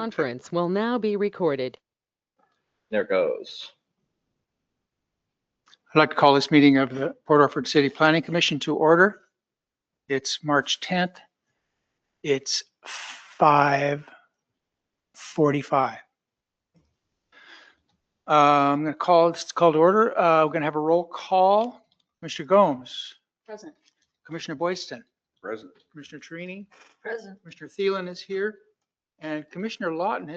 Conference will now be recorded. There goes. I'd like to call this meeting of the Port Orford City Planning Commission to order. It's March 10th. It's 5:45. I'm going to call this call to order. We're going to have a roll call. Commissioner Gomes. Present. Commissioner Boyston. Present. Commissioner Trini. Present. Commissioner Thielen is here. And Commissioner Lawton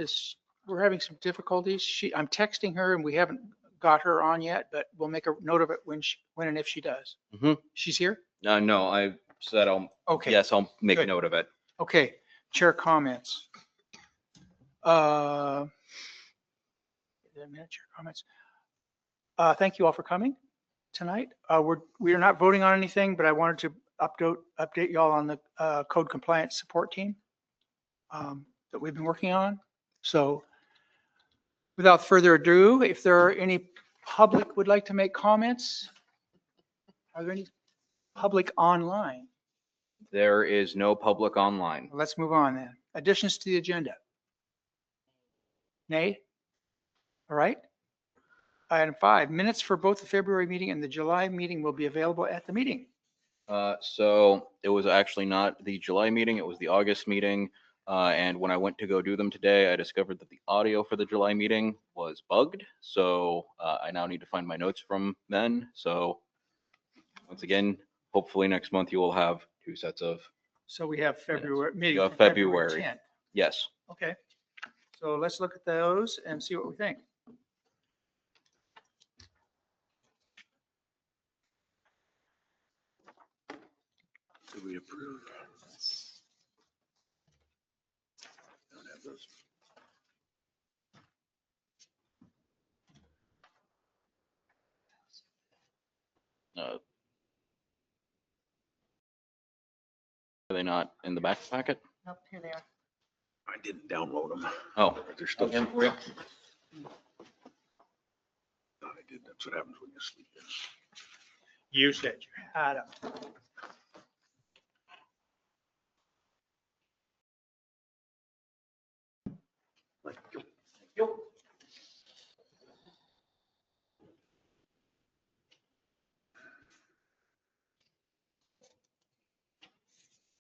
we're having some difficulties. I'm texting her and we haven't got her on yet, but we'll make a note of it when and if she does. Mhm. She's here? No, I said Okay. yes, I'll make Good. note of it. Okay, chair comments. Chair comments. Thank you all for coming tonight. We are not voting on anything, but I wanted to update y'all on the code compliance support team that we've been working on. So without further ado, if there are any public would like to make comments, are there any public online? There is no public online. Let's move on then. Additions to the agenda. Nay? All right. Item 5, minutes for both the February meeting and the July meeting will be available at the meeting. So it was actually not the July meeting, it was the August meeting. And when I went to go do them today, I discovered that the audio for the July meeting was bugged. So I now need to find my notes from then. So once again, hopefully next month you will have 2 sets of, So we have February meeting. You have for February. 10th. yes. Okay. So let's look at those and see what we think. Do we approve? Don't have those. Are they not in the back packet? Nope, here they are. I didn't download them. Oh. They're still. Okay, for you. Thought I did. That's what happens when you sleep in. You said you had them. Like,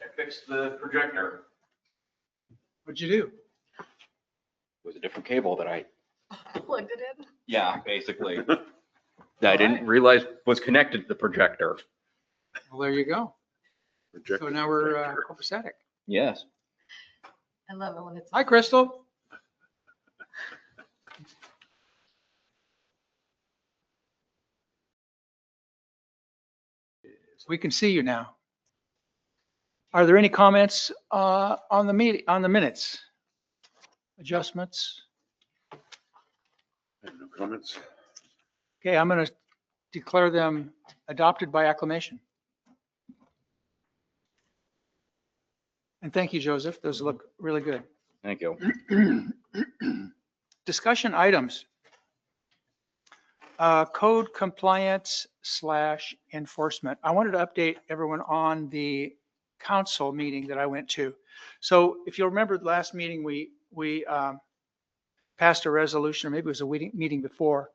I fixed the projector. What'd you do? It was a different cable that I, Plugged it in. yeah, basically. That I didn't realize was connected to the projector. Well, there you go. So projector, now we're projector. copacetic. Yes. I love it when it's. Hi, Crystal. We can see you now. Are there any comments on the minutes? Adjustments? I have no comments. Okay, I'm going to declare them adopted by acclamation. And thank you, Joseph. Those look really good. Thank you. Discussion items. Code compliance / enforcement. I wanted to update everyone on the council meeting that I went to. So if you'll remember the last meeting, we passed a resolution, or maybe it was a meeting before,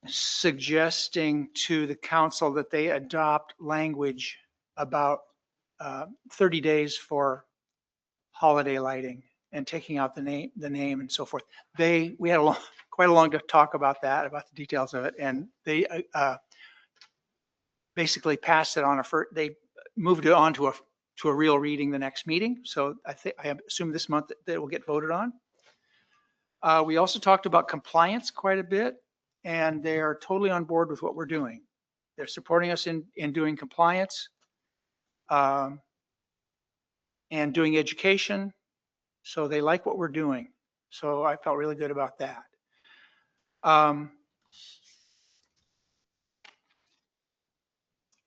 suggesting to the council that they adopt language about 30 days for holiday lighting and taking out the name and so forth. We had quite a long talk about that, about the details of it, and they basically passed it on they moved it on to a real reading the next meeting. So I assume this month that it will get voted on. We also talked about compliance quite a bit, and they are totally on board with what we're doing. They're supporting us in doing compliance and doing education. So they like what we're doing. So I felt really good about that.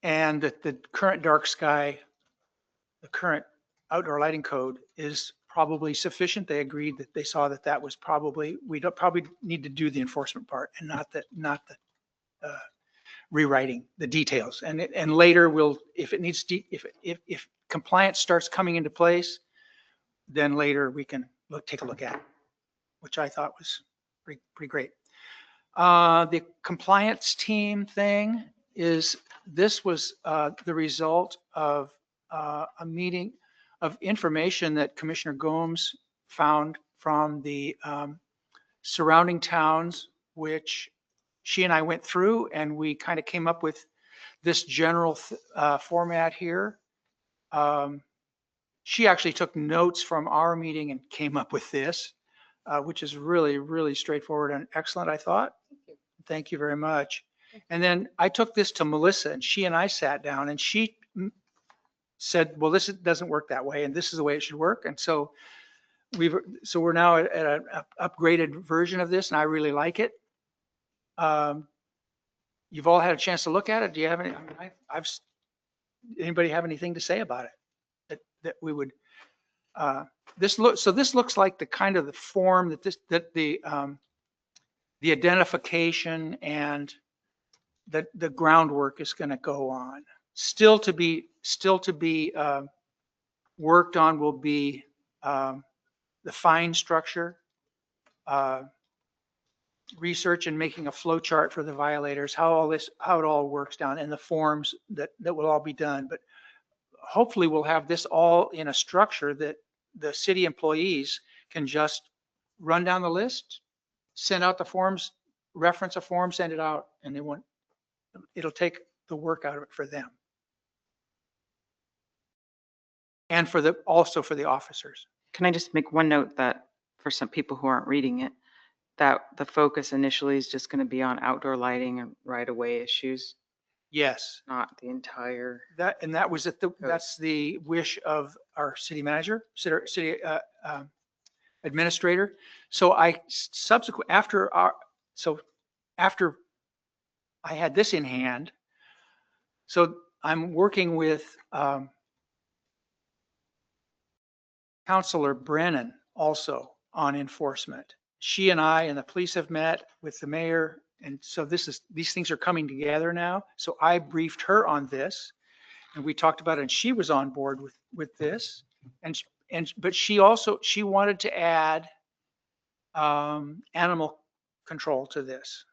And that the current dark sky, the current outdoor lighting code is probably sufficient. They agreed that they saw that was probably, we don't probably need to do the enforcement part and not the rewriting the details. And later we'll, if it needs, if compliance starts coming into place, then later we can take a look at, which I thought was pretty great. The compliance team thing is, this was the result of a meeting of information that Commissioner Gomes found from the surrounding towns, which she and I went through, and we kind of came up with this general format here. She actually took notes from our meeting and came up with this, which is really, really straightforward and excellent, I thought. Thank you very much. And then I took this to Melissa, and she and I sat down, and she said, well, this doesn't work that way, and this is the way it should work. And so we're now at an upgraded version of this, and I really like it. You've all had a chance to look at it. Do you have any, anybody have anything to say about it? That we would, this looks like the kind of the form that the identification and the groundwork is going to go on. Still to be worked on will be the fine structure, research and making a flow chart for the violators, how it all works down, and the forms that will all be done. But hopefully we'll have this all in a structure that the city employees can just run down the list, send out the forms, reference a form, send it out, and it'll take the work out of it for them. And also for the officers. Can I just make one note that for some people who aren't reading it, that the focus initially is just going to be on outdoor lighting and right-of-way issues, Yes, not the entire. that was that's the wish of our city manager, city administrator. So after I had this in hand, so I'm working with Councilor Brennan also on enforcement. She and I and the police have met with the mayor, and so these things are coming together now. So I briefed her on this, and we talked about it, and she was on board with this. But she wanted to add animal control to this.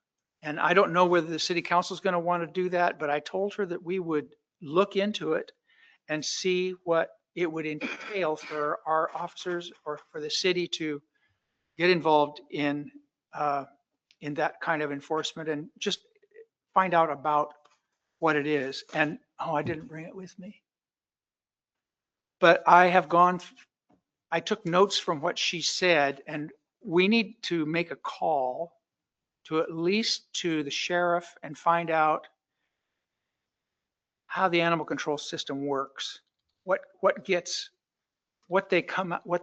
And I don't know whether the city council is going to want to do that, but I told her that we would look into it and see what it would entail for our officers or for the city to get involved in that kind of enforcement and just find out about what it is. And, I didn't bring it with me. But I took notes from what she said, and we need to make a call to at least to the sheriff and find out how the animal control system works, what they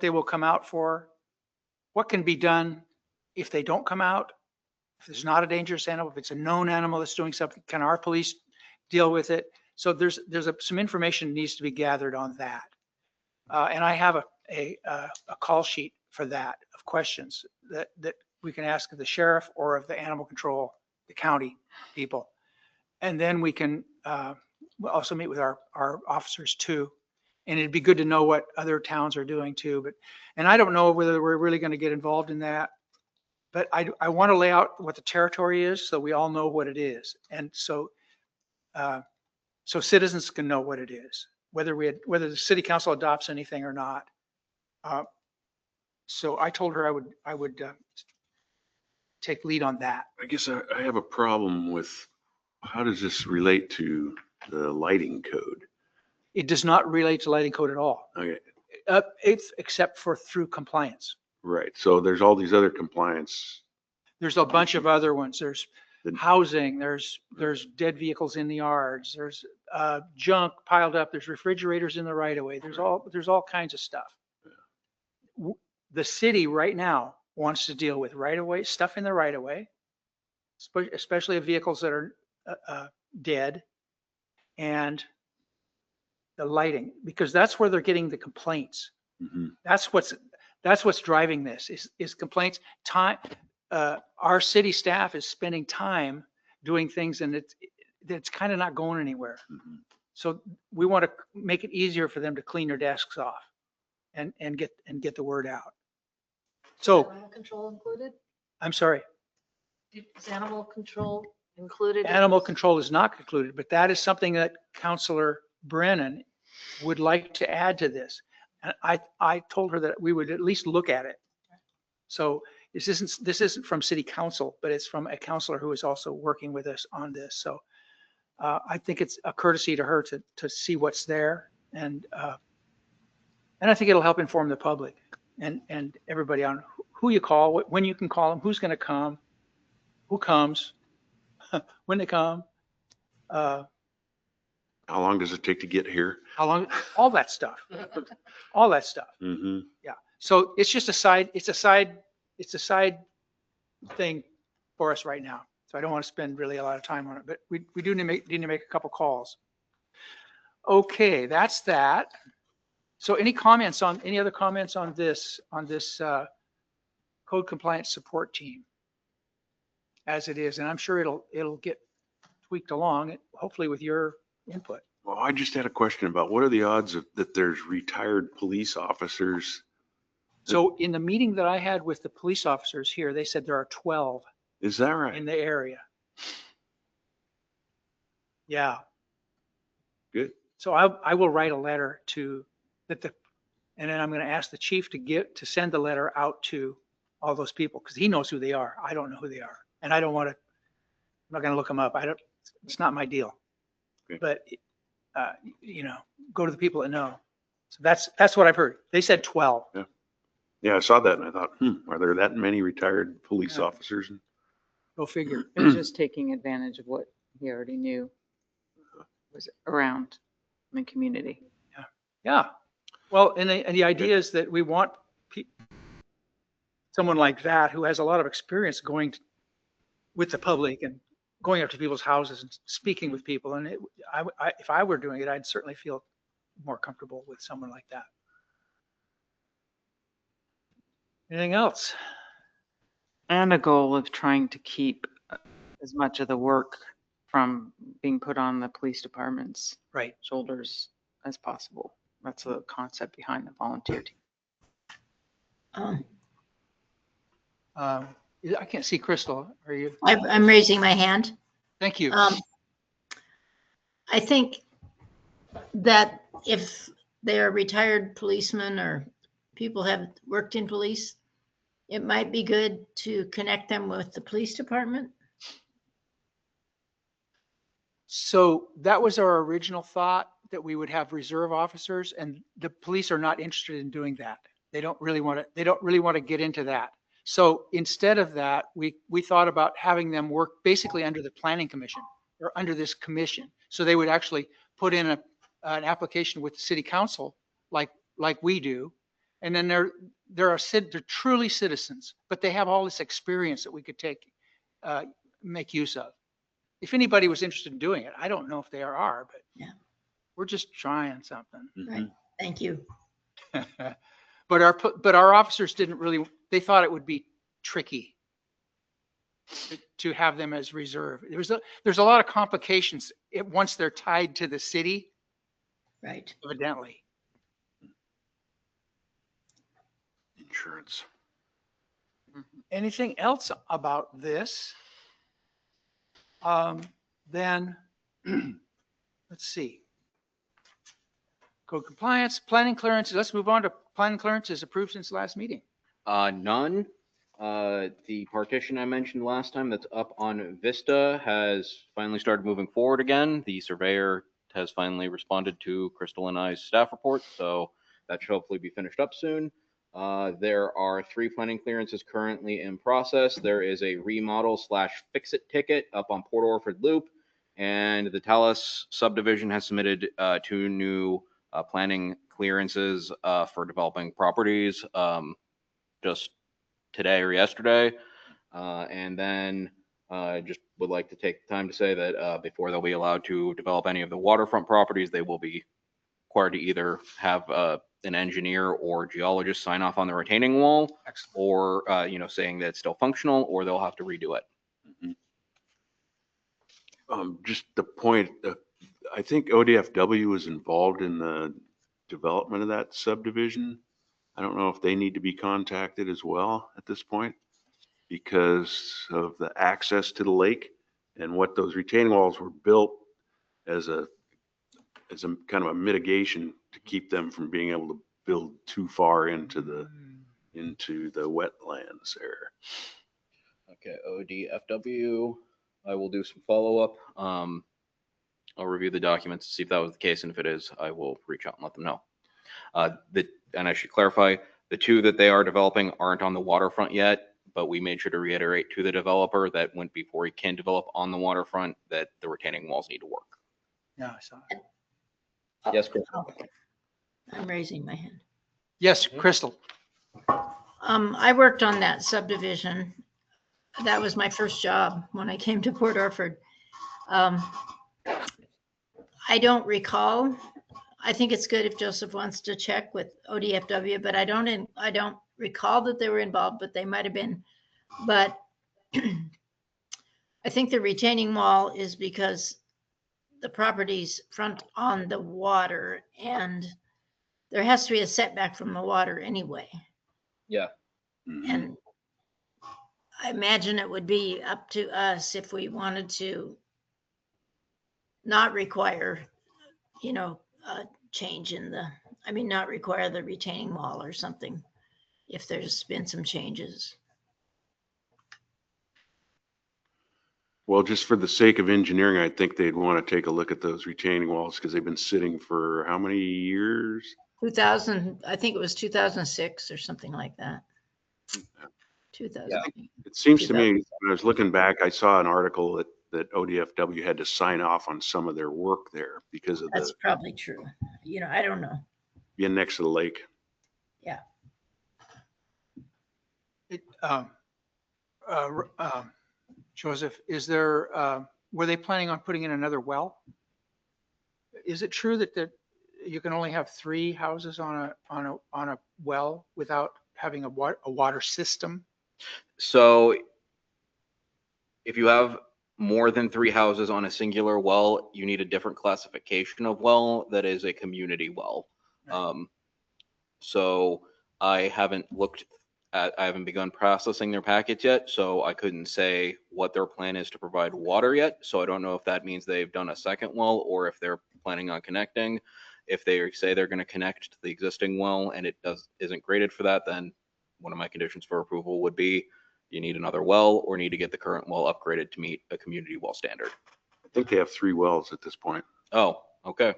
will come out for, what can be done if they don't come out, if there's not a dangerous animal, if it's a known animal that's doing something, can our police deal with it? So there's some information needs to be gathered on that. And I have a call sheet for that of questions that we can ask of the sheriff or of the animal control, the county people. And then we can we'll also meet with our officers too. And it'd be good to know what other towns are doing too. And I don't know whether we're really going to get involved in that, but I want to lay out what the territory is so we all know what it is. And so citizens can know what it is, whether the city council adopts anything or not. So I told her I would take lead on that. I guess I have a problem with, how does this relate to the lighting code? It does not relate to lighting code at all, Okay, except for through compliance. right. So there's all these other compliance. There's a bunch of other ones. There's The- housing, there's dead vehicles in the yards, there's junk piled up, there's refrigerators in the right of way, there's all kinds of stuff. The city right now wants to deal with right of way, stuff in the right of way, especially of vehicles that are dead, and the lighting, because that's where they're getting the complaints. Mhm. That's what's driving this is complaints. Time, our city staff is spending time doing things, and it's kind of not going anywhere. Mhm. So we want to make it easier for them to clean their desks off. and get the word out. So, Animal control included? I'm sorry, Is animal control included? in animal this? control is not concluded, but that is something that Counselor Brennan would like to add to this. And I told her that we would at least look at it. So this isn't from city council, but it's from a counselor who is also working with us on this. So I think it's a courtesy to her to see what's there. And I think it'll help inform the public and everybody on who you call, when you can call them, who's going to come, who comes, when they come, How long does it take to get here? how long, all that stuff, all that stuff. Mm-hmm. Yeah. So it's just a side thing for us right now. So I don't want to spend really a lot of time on it, but we do need to make a couple calls. Okay, that's that. So any other comments on this code compliance support team as it is? And I'm sure it'll get tweaked along, hopefully with your input. Well, I just had a question about what are the odds that there's retired police officers? So in the meeting that I had with the police officers here, they said there are 12 Is that right? in the area. Yeah. Good. So I will write a letter and then I'm going to ask the chief to send the letter out to all those people because he knows who they are. I don't know who they are. And I'm not going to look them up. It's not my deal. Okay. But, go to the people that know. So that's what I've heard. They said 12. Yeah, I saw that and I thought, are there that many retired police Yeah. officers? Go figure. It was just taking advantage of what he already knew was around in the community. Yeah. Well, and the idea is that we want someone like that who has a lot of experience going with the public and going up to people's houses and speaking with people. And if I were doing it, I'd certainly feel more comfortable with someone like that. Anything else? And a goal of trying to keep as much of the work from being put on the police department's Right. shoulders as possible. That's the concept behind the volunteer team. I can't see Crystal. Are you? I'm raising my hand. Thank you. I think that if they're retired policemen or people have worked in police, it might be good to connect them with the police department. So that was our original thought, that we would have reserve officers, and the police are not interested in doing that. They don't really want to get into that. So instead of that, we thought about having them work basically under the planning commission or under this commission. So they would actually put in an application with the city council like we do. And then they're truly citizens, but they have all this experience that we could make use of. If anybody was interested in doing it, I don't know if they are, but Yeah. We're just trying something. Right. Thank you. But our officers they thought it would be tricky to have them as reserve. There's a lot of complications once they're tied to the city, Right. evidently. Insurance. Anything else about this? Then let's see. Code compliance, planning clearances. Let's move on to planning clearances approved since last meeting. None. The partition I mentioned last time that's up on Vista has finally started moving forward again. The surveyor has finally responded to Crystal and I's staff report, so that should hopefully be finished up soon. There are 3 planning clearances currently in process. There is a remodel / fix-it ticket up on Port Orford Loop, and the Talus subdivision has submitted 2 new planning clearances for developing properties just today or yesterday. And then just would like to take the time to say that before they'll be allowed to develop any of the waterfront properties, they will be required to either have an engineer or geologist sign off on the retaining wall, or saying that it's still functional, or they'll have to redo it. Just the point, I think ODFW was involved in the development of that subdivision. I don't know if they need to be contacted as well at this point because of the access to the lake and what those retaining walls were built as a kind of a mitigation to keep them from being able to build too far into the wetlands there. Okay, ODFW, I will do some follow-up. I'll review the documents to see if that was the case, and if it is, I will reach out and let them know. And I should clarify, the two that they are developing aren't on the waterfront yet, but we made sure to reiterate to the developer that before he can develop on the waterfront, that the retaining walls need to work. Yeah, I saw it. Yes, Chris? Oh, I'm raising my hand. Yes, Crystal. I worked on that subdivision. That was my first job when I came to Port Orford. I don't recall. I think it's good if Joseph wants to check with ODFW, but I don't recall that they were involved, but they might have been. But I think the retaining wall is because the property's front on the water and there has to be a setback from the water anyway. Yeah. Mhm. And I imagine it would be up to us if we wanted to not require, a change in not require the retaining wall or something, if there's been some changes. Well, just for the sake of engineering, I think they'd want to take a look at those retaining walls because they've been sitting for how many years? 2000, I think it was 2006 or something like that. 2000. It seems to me, when I was looking back, I saw an article that ODFW had to sign off on some of their work there because of That's probably true. I don't know. being next to the lake. Yeah. Joseph, were they planning on putting in another well? Is it true that you can only have 3 houses on a well without having a water system? So if you have more than 3 houses on a singular well, you need a different classification of well that is a community well. So I haven't begun processing their packets yet, so I couldn't say what their plan is to provide water yet. So I don't know if that means they've done a second well or if they're planning on connecting. If they say they're going to connect to the existing well and it isn't graded for that, then one of my conditions for approval would be you need another well or need to get the current well upgraded to meet a community well standard. I think they have 3 wells at this point. Oh, okay.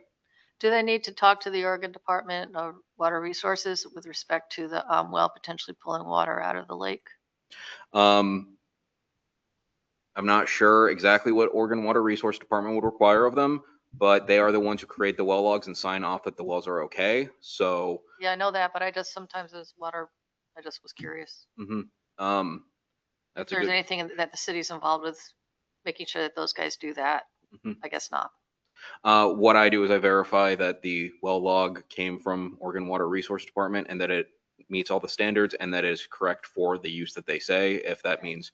Do they need to talk to the Oregon Department of Water Resources with respect to the well potentially pulling water out of the lake? I'm not sure exactly what Oregon Water Resource Department would require of them, but they are the ones who create the well logs and sign off that the wells are okay. So Yeah, I know that, but I just sometimes as water, I just was curious. if If there's anything that the city's involved with, making sure that those guys do that. Mhm. I guess not. What I do is I verify that the well log came from Oregon Water Resource Department and that it meets all the standards and that it is correct for the use that they say. If that means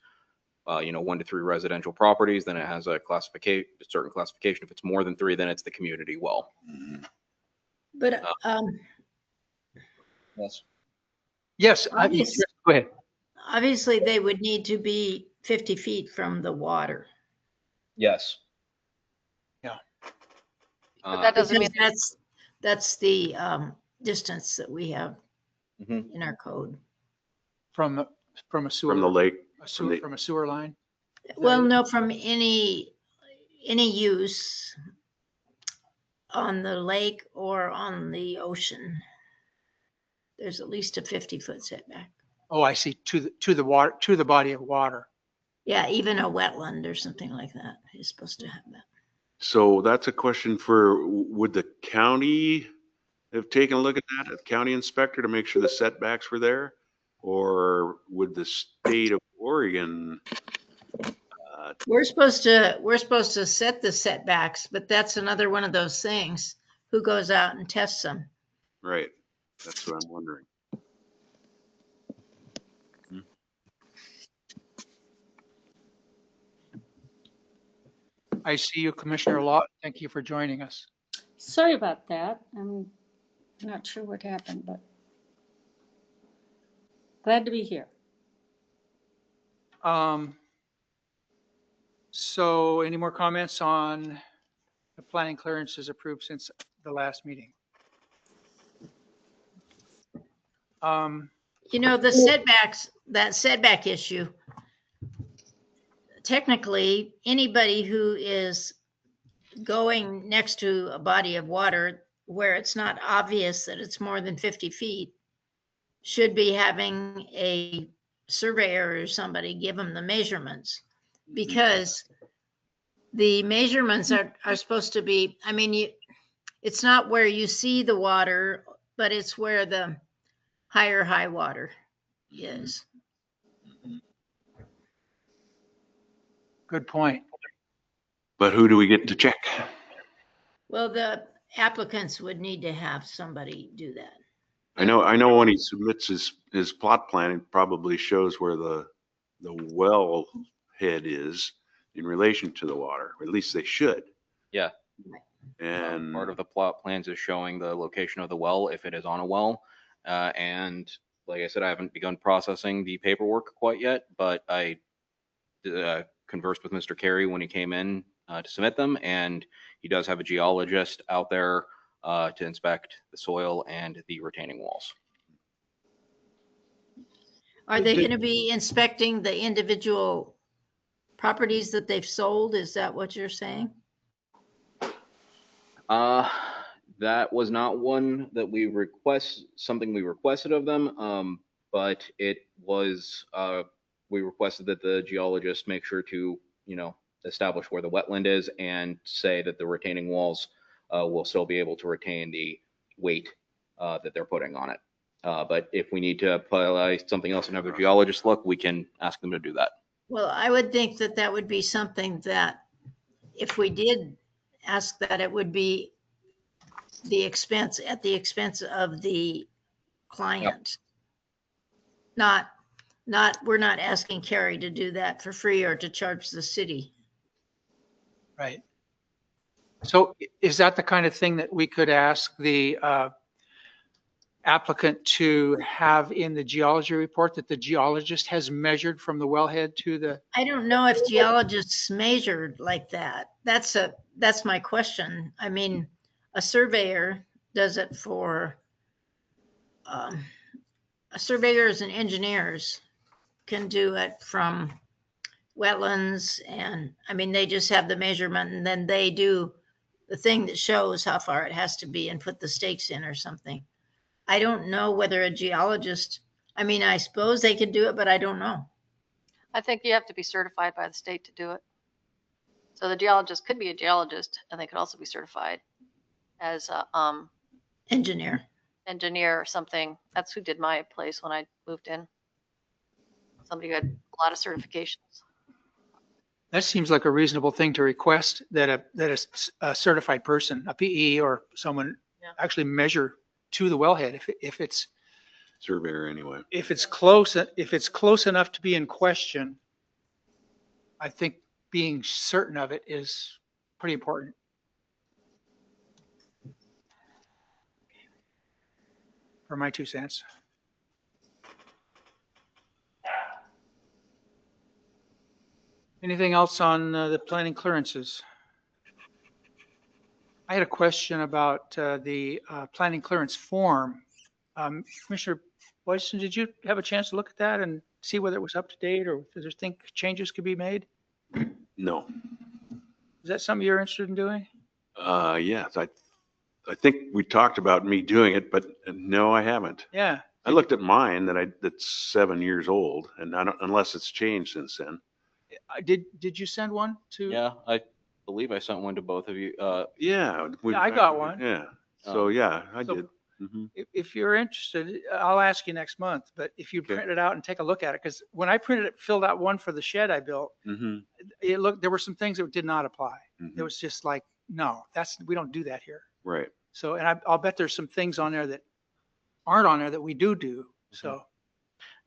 1 to 3 residential properties, then it has a certain classification. If it's more than 3, then it's the community well. But Yes. Yes, go ahead. obviously they would need to be 50 feet from the water. Yes. Yeah. But that doesn't mean, Because that's the distance that we have Mhm. in our code. From a sewer. From the lake. From a sewer line? Well, no, from any use on the lake or on the ocean, there's at least a 50-foot setback. Oh, I see, to the water, to the body of water. Yeah, even a wetland or something like that is supposed to have that. So that's a question would the county have taken a look at that, a county inspector, to make sure the setbacks were there? Or would the state of Oregon? We're supposed to set the setbacks, but that's another one of those things. Who goes out and tests them? Right, that's what I'm wondering. I see you, Commissioner Lott. Thank you for joining us. Sorry about that. I'm not sure what happened, but Glad to be here. So any more comments on the planning clearances approved since the last meeting? You know, the setbacks, that setback issue, technically, anybody who is going next to a body of water where it's not obvious that it's more than 50 feet should be having a surveyor or somebody give them the measurements, because the measurements are supposed to be, I mean, it's not where you see the water, but it's where the higher high water is. Good point. But who do we get to check? Well, the applicants would need to have somebody do that. I know when he submits his plot plan, it probably shows where the well head is in relation to the water, or at least they should. Yeah. And Part of the plot plans is showing the location of the well, if it is on a well. And like I said, I haven't begun processing the paperwork quite yet, but I conversed with Mr. Carey when he came in to submit them, and he does have a geologist out there to inspect the soil and the retaining walls. Are they going to be inspecting the individual properties that they've sold? Is that what you're saying? That was not one that something we requested of them, but it was, we requested that the geologist make sure to, establish where the wetland is and say that the retaining walls will still be able to retain the weight that they're putting on it. But if we need to apply something else and have a geologist look, we can ask them to do that. Well, I would think that that would be something that if we did ask that, it would be at the expense of the client. Not, we're not asking Carrie to do that for free or to charge the city. Right. So is that the kind of thing that we could ask the applicant to have in the geology report, that the geologist has measured from the wellhead to the? I don't know if geologists measured like that. That's my question. I mean, a surveyor does it for, surveyors and engineers can do it from wetlands, and I mean, they just have the measurement and then they do the thing that shows how far it has to be and put the stakes in or something. I don't know whether a geologist, I mean, I suppose they could do it, but I don't know. I think you have to be certified by the state to do it. So the geologist could be a geologist, and they could also be certified as a Engineer. engineer or something. That's who did my place when I moved in. Somebody who had a lot of certifications. That seems like a reasonable thing to request, that a certified person, a PE or someone actually measure to the wellhead if it's surveyor anyway. if it's close enough to be in question. I think being certain of it is pretty important. For my 2 cents. Anything else on the planning clearances? I had a question about the planning clearance form. Commissioner Boyson, did you have a chance to look at that and see whether it was up to date, or if there's changes could be made? No. Is that something you're interested in doing? Yes, I think we talked about me doing it, but no, I haven't. Yeah. I looked at mine that's 7 years old, and I don't, unless it's changed since then. Did you send one to? Yeah, I believe I sent one to both of you. Yeah. I got one. Yeah. So yeah, I So- did. Mhm. If you're interested, I'll ask you next month, but if you Okay. print it out and take a look at it, because when I printed it, filled out one for the shed I built, Mhm. there were some things that did not apply. Mhm. It was just like, no, we don't do that here. Right. So, and I'll bet there's some things on there that aren't on there that we do. So,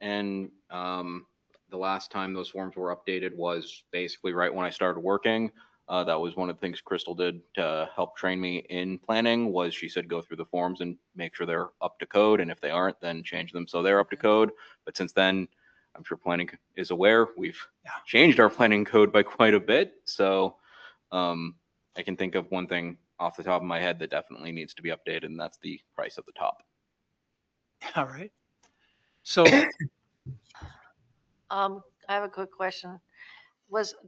And the last time those forms were updated was basically right when I started working. That was one of the things Crystal did to help train me in planning, was she said, go through the forms and make sure they're up to code. And if they aren't, then change them so they're up to code. But since then, I'm sure planning is aware, we've changed our planning code by quite a bit. So I can think of one thing off the top of my head that definitely needs to be updated, and that's the price at the top. All right. So I have a quick question.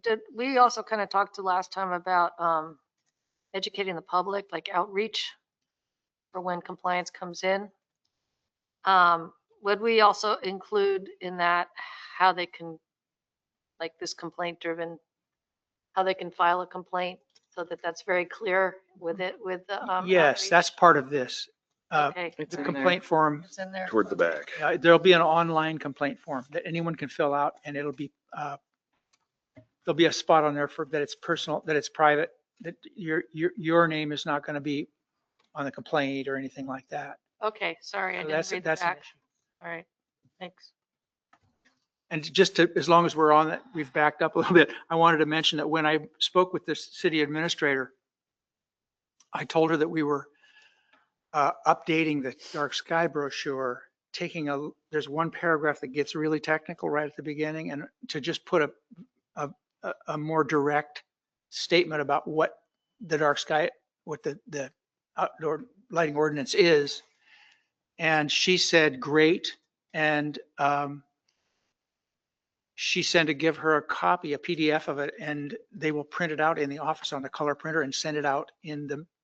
Did we also kind of talked to last time about educating the public, like outreach for when compliance comes in? Would we also include in that how they can, like this complaint driven, how they can file a complaint so that that's very clear with it, with the yes, outreach? that's part of this. Okay, It's The in there. complaint form, it's in there. Toward the back. there'll be an online complaint form that anyone can fill out, and it'll be, there'll be a spot on there for that it's personal, that it's private, that your name is not going to be on the complaint or anything like that. Okay, sorry, I So didn't read the that's an back. issue. All right, thanks. And just to, as long as we're on that, we've backed up a little bit. I wanted to mention that when I spoke with the city administrator, I told her that we were updating the dark sky brochure, there's one paragraph that gets really technical right at the beginning, and to just put a more direct statement about what the dark sky, what the outdoor lighting ordinance is. And she said, great. And she said to give her a copy, a PDF of it, and they will print it out in the office on the color printer and send it out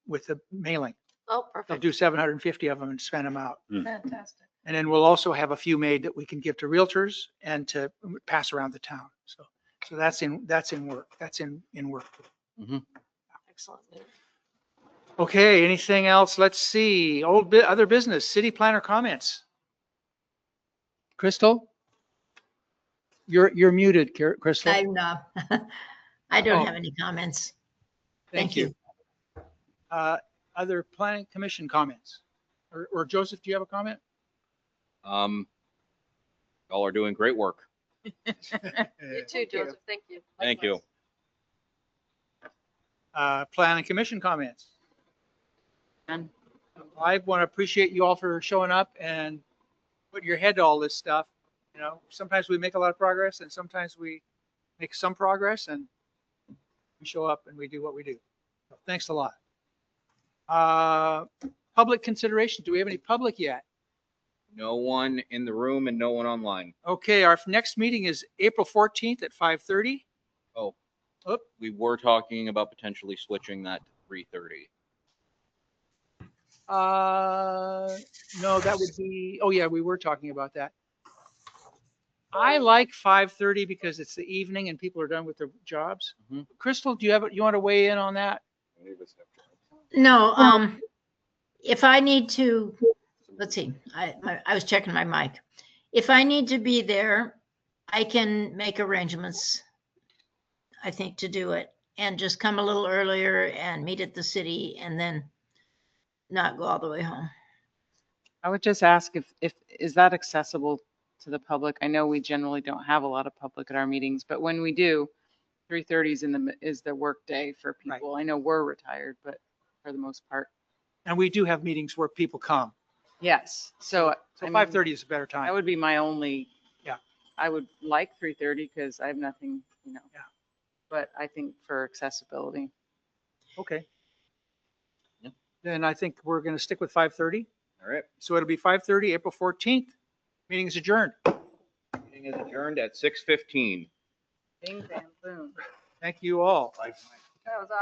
with the mailing. Oh, They'll perfect. do 750 of them and send them out. Fantastic. And then we'll also have a few made that we can give to realtors and to pass around the town. So that's in work. That's in work. Excellent. Okay, anything else? Let's see. Other business, city planner comments. Crystal? You're muted, Crystal. I don't Oh. have any comments. Thank you. Other planning commission comments? Or Joseph, do you have a comment? Y'all are doing great work. You too, Joseph. Thank you. Thank you. Planning commission comments? None. I want to appreciate you all for showing up and putting your head to all this stuff. You know, sometimes we make a lot of progress and sometimes we make some progress, and we show up and we do what we do. So thanks a lot. Public consideration. Do we have any public yet? No one in the room and no one online. Okay, our next meeting is April 14th at 5:30. Oh, Oop. we were talking about potentially switching that to 3:30. No, that would be, oh yeah, we were talking about that. I like 5:30 because it's the evening and people are done with their jobs. Mhm. Crystal, do you want to weigh in on that? No, if I need to, let's see, I was checking my mic. If I need to be there, I can make arrangements, I think, to do it, and just come a little earlier and meet at the city and then not go all the way home. I would just ask if, is that accessible to the public? I know we generally don't have a lot of public at our meetings, but when we do, 3:30 is the work day for Right. people. I know we're retired, but for the most part. And we do have meetings where people come. Yes, so. So I mean, 5:30 is a better That time. would be my only. Yeah. I would like 3:30 because I have nothing, Yeah. but I think for accessibility. Okay. Yeah. Then I think we're going to stick with 5:30. All right. So it'll be 5:30, April 14th. Meeting is adjourned. Meeting is adjourned at 6:15. Bing, bam, boom. Thank you all. That was awesome.